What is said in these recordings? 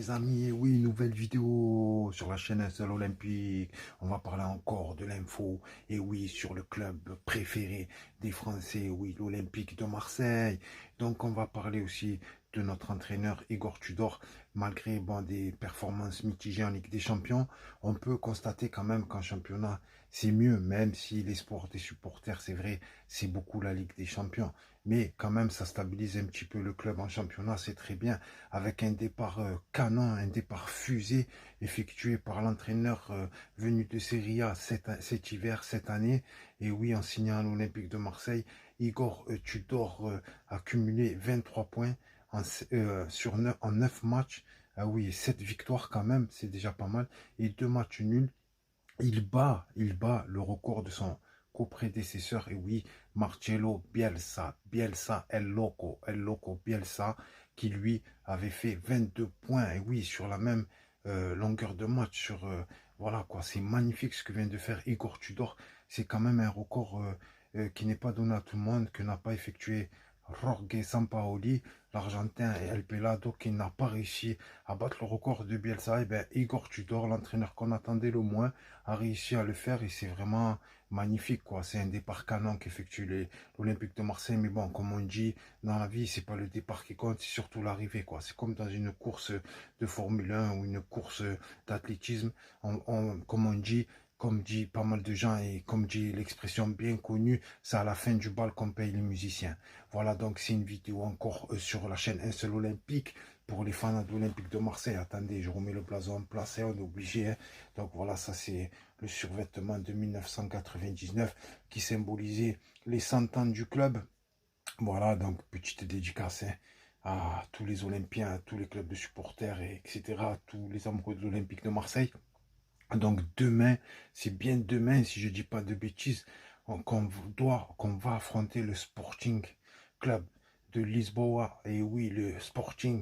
les amis, et oui, nouvelle vidéo sur la chaîne SL Olympique. On va parler encore de l'info, et oui, sur le club préféré des Français, oui, l'Olympique de Marseille. Donc on va parler aussi de notre entraîneur Igor Tudor. Malgré bon, des performances mitigées en Ligue des Champions, on peut constater quand même qu'en championnat, c'est mieux, même si l'espoir des supporters, c'est vrai, c'est beaucoup la Ligue des Champions. Mais quand même, ça stabilise un petit peu le club en championnat, c'est très bien avec un départ canon, un départ fusée effectué par l'entraîneur venu de Serie A cet hiver, cette année. Et oui, en signant à l'Olympique de Marseille, Igor Tudor a cumulé 23 points en 9 matchs. Ah oui, 7 victoires quand même, c'est déjà pas mal. Et 2 matchs nuls. Il bat le record de son coprédécesseur, et oui, Marcelo Bielsa, El Loco Bielsa, qui lui avait fait 22 points, et oui, sur la même longueur de match, voilà quoi, c'est magnifique ce que vient de faire Igor Tudor, c'est quand même un record qui n'est pas donné à tout le monde, que n'a pas effectué Jorge Sampaoli, l'Argentin, et El Pelado, qui n'a pas réussi à battre le record de Bielsa. Et bien Igor Tudor, l'entraîneur qu'on attendait le moins, a réussi à le faire, et c'est vraiment magnifique quoi. C'est un départ canon qu'effectue l'Olympique de Marseille, mais bon, comme on dit dans la vie, c'est pas le départ qui compte, c'est surtout l'arrivée quoi. C'est comme dans une course de Formule 1 ou une course d'athlétisme, comme dit pas mal de gens et comme dit l'expression bien connue, c'est à la fin du bal qu'on paye les musiciens. Voilà, donc c'est une vidéo encore sur la chaîne Un Seul Olympique pour les fans de l'Olympique de Marseille. Attendez, je remets le blason en place, on est obligé, hein. Donc voilà, ça c'est le survêtement de 1999 qui symbolisait les 100 ans du club. Voilà, donc petite dédicace, hein, à tous les Olympiens, à tous les clubs de supporters, etc., à tous les amoureux de l'Olympique de Marseille. Donc demain, c'est bien demain, si je ne dis pas de bêtises, qu'on va affronter le Sporting Club de Lisboa. Et oui, le Sporting.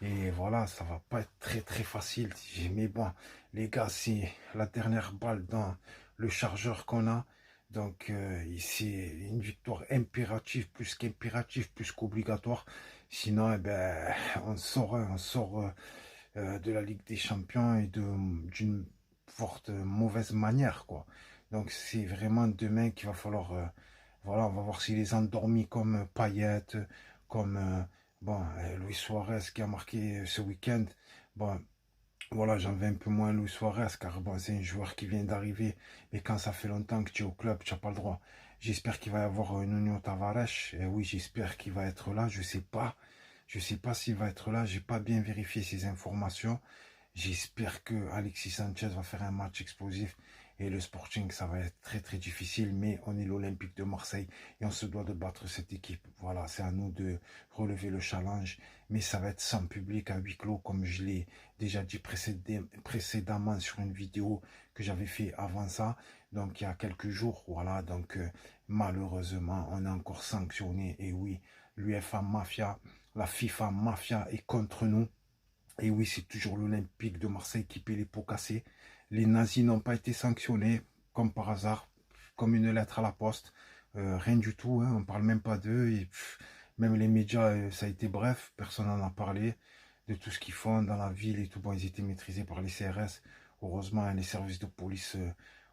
Et voilà, ça va pas être très très facile. Mais bon, les gars, c'est la dernière balle dans le chargeur qu'on a. Donc c'est une victoire impérative, plus qu'impérative, plus qu'obligatoire. Sinon, eh ben, on sort de la Ligue des Champions et d'une forte mauvaise manière, quoi. Donc c'est vraiment demain qu'il va falloir, voilà, on va voir s'il est endormi comme Payet, comme Luis Suarez qui a marqué ce week-end. Bon, voilà, j'en veux un peu moins Luis Suarez, car bon, c'est un joueur qui vient d'arriver, mais quand ça fait longtemps que tu es au club, tu n'as pas le droit. J'espère qu'il va y avoir Nuno Tavares, et oui, j'espère qu'il va être là, je sais pas s'il va être là, j'ai pas bien vérifié ces informations. J'espère que Alexis Sanchez va faire un match explosif, et le Sporting, ça va être très très difficile, mais on est l'Olympique de Marseille et on se doit de battre cette équipe. Voilà, c'est à nous de relever le challenge, mais ça va être sans public à huis clos, comme je l'ai déjà dit précédemment sur une vidéo que j'avais fait avant ça, donc il y a quelques jours. Voilà, donc malheureusement, on est encore sanctionné, et oui, l'UEFA Mafia, la FIFA Mafia est contre nous. Et oui, c'est toujours l'Olympique de Marseille qui paie les pots cassés. Les nazis n'ont pas été sanctionnés, comme par hasard, comme une lettre à la poste. Rien du tout, hein, on ne parle même pas d'eux. Et même les médias, ça a été bref, personne n'en a parlé de tout ce qu'ils font dans la ville et tout. Bon, ils étaient maîtrisés par les CRS. Heureusement, les services de police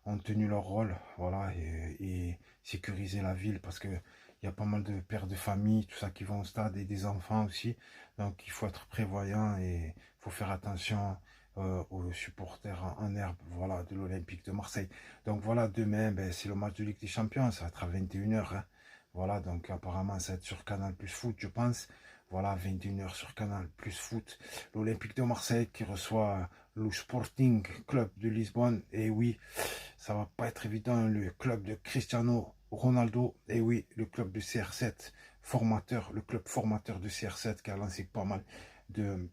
ont tenu leur rôle, voilà, et sécuriser la ville, parce que il y a pas mal de pères de famille, tout ça qui vont au stade, et des enfants aussi. Donc il faut être prévoyant et il faut faire attention aux supporters en herbe, voilà, de l'Olympique de Marseille. Donc voilà, demain, ben, c'est le match de Ligue des Champions, ça va être à 21 h, hein. Voilà, donc apparemment ça va être sur Canal Plus Foot, je pense. Voilà, 21 h sur Canal Plus Foot. L'Olympique de Marseille qui reçoit le Sporting Club de Lisbonne. Et oui, ça va pas être évident, le club de Cristiano Ronaldo. Et oui, le club de CR7 formateur, le club formateur de CR7 qui a lancé pas mal de,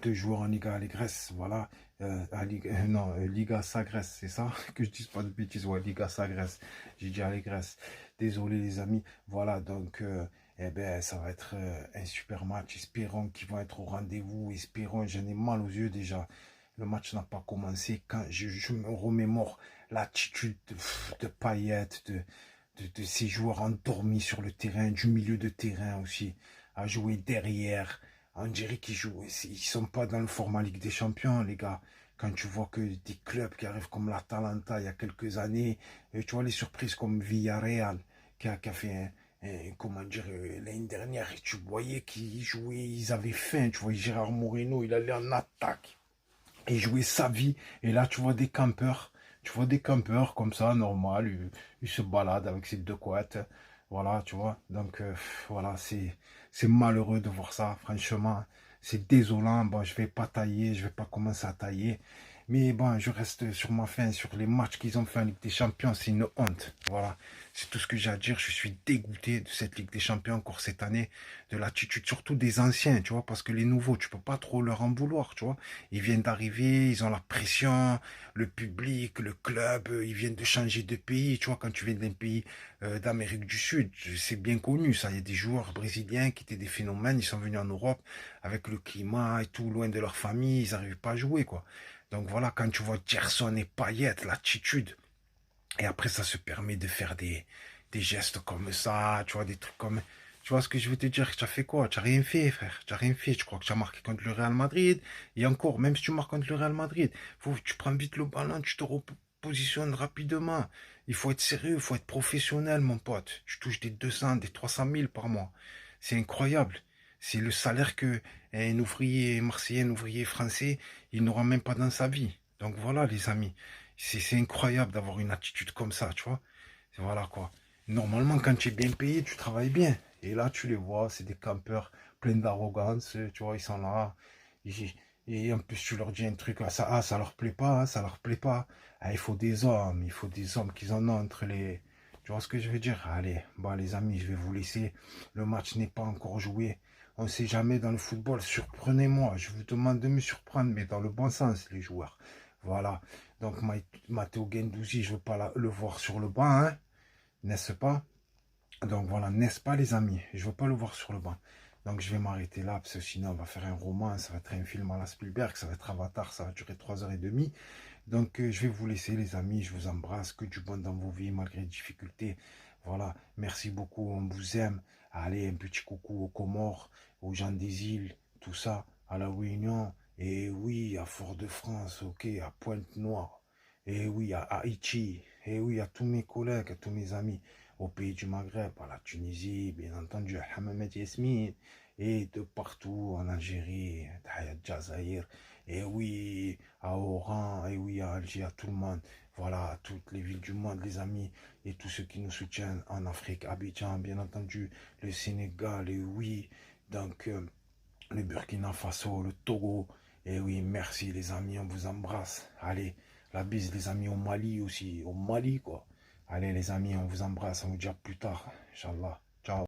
de joueurs en Liga Allegres, voilà, Liga Sagres, c'est ça, que je dise pas de bêtises, ouais, Liga Sagres, j'ai dit Allegres, désolé les amis, voilà, donc, eh ben, ça va être un super match, espérons qu'ils vont être au rendez-vous, espérons, j'en ai mal aux yeux déjà, le match n'a pas commencé, quand je me remémore l'attitude de Payet, de ces joueurs endormis sur le terrain, du milieu de terrain aussi, à jouer derrière, On dirait qu'ils jouent, ils sont pas dans le format Ligue des Champions, les gars. Quand tu vois que des clubs qui arrivent comme l'Atalanta il y a quelques années, tu vois les surprises comme Villarreal, qui a fait comment dire, l'année dernière, tu voyais qu'ils jouaient, ils avaient faim, tu vois, Gérard Moreno, il allait en attaque, il jouait sa vie, et là tu vois des campeurs comme ça, normal, ils se baladent avec ses deux couettes, voilà, tu vois, donc voilà, c'est malheureux de voir ça, franchement, c'est désolant, bon, je vais pas tailler, je vais pas commencer à tailler, mais bon, je reste sur ma faim, sur les matchs qu'ils ont fait en Ligue des Champions, c'est une honte, voilà, c'est tout ce que j'ai à dire, je suis dégoûté de cette Ligue des Champions encore cette année, de l'attitude surtout des anciens, tu vois, parce que les nouveaux, tu peux pas trop leur en vouloir, tu vois, ils viennent d'arriver, ils ont la pression, le public, le club, ils viennent de changer de pays. Tu vois, quand tu viens d'un pays d'Amérique du Sud, c'est bien connu ça. Il y a des joueurs brésiliens qui étaient des phénomènes, ils sont venus en Europe avec le climat et tout, loin de leur famille, ils n'arrivent pas à jouer, quoi. Donc voilà, quand tu vois Gerson et Payet, l'attitude, et après ça se permet de faire des gestes comme ça, tu vois, des trucs comme... Tu vois ce que je veux te dire? Tu as fait quoi? Tu n'as rien fait, frère. Tu n'as rien fait. Je crois que tu as marqué contre le Real Madrid. Et encore, même si tu marques contre le Real Madrid, tu prends vite le ballon, tu te repositionnes rapidement. Il faut être sérieux, il faut être professionnel, mon pote. Tu touches des 200, des 300 000 par mois. C'est incroyable. C'est le salaire que un ouvrier marseillais, un ouvrier français, il n'aura même pas dans sa vie. Donc voilà, les amis. C'est incroyable d'avoir une attitude comme ça, tu vois. Voilà quoi. Normalement, quand tu es bien payé, tu travailles bien. Et là, tu les vois, c'est des campeurs pleins d'arrogance, tu vois, ils sont là. Et, et en plus, tu leur dis un truc, ça leur plaît pas, ça leur plaît pas. Ah, il faut des hommes qui en ont entre les... Tu vois ce que je veux dire? Allez, bon les amis, je vais vous laisser. Le match n'est pas encore joué. On ne sait jamais dans le football. Surprenez-moi. Je vous demande de me surprendre, mais dans le bon sens, les joueurs. Voilà. Donc, Matteo Guendouzi, je ne veux pas le voir sur le banc, hein, n'est-ce pas? Donc voilà, n'est-ce pas les amis? Je ne veux pas le voir sur le banc. Donc je vais m'arrêter là, parce que sinon on va faire un roman, ça va être un film à la Spielberg, ça va être Avatar, ça va durer 3h30. Donc je vais vous laisser les amis, je vous embrasse, que du bon dans vos vies malgré les difficultés. Voilà, merci beaucoup, on vous aime. Allez, un petit coucou aux Comores, aux gens des îles, tout ça, à la Réunion, et oui, à Fort-de-France, ok, à Pointe-Noire, et oui, à Haïti, et oui, à tous mes collègues, à tous mes amis au pays du Maghreb, à la Tunisie, bien entendu, à Hammamet Yasmine, et de partout en Algérie, à Jazaïr, et oui, à Oran, et oui, à Alger, à tout le monde. Voilà, à toutes les villes du monde, les amis, et tous ceux qui nous soutiennent en Afrique, Abidjan, bien entendu, le Sénégal, et oui, donc le Burkina Faso, le Togo, et oui, merci les amis, on vous embrasse. Allez, la bise les amis au Mali aussi, au Mali quoi. Allez les amis, on vous embrasse, on vous dit à plus tard, Inch'Allah.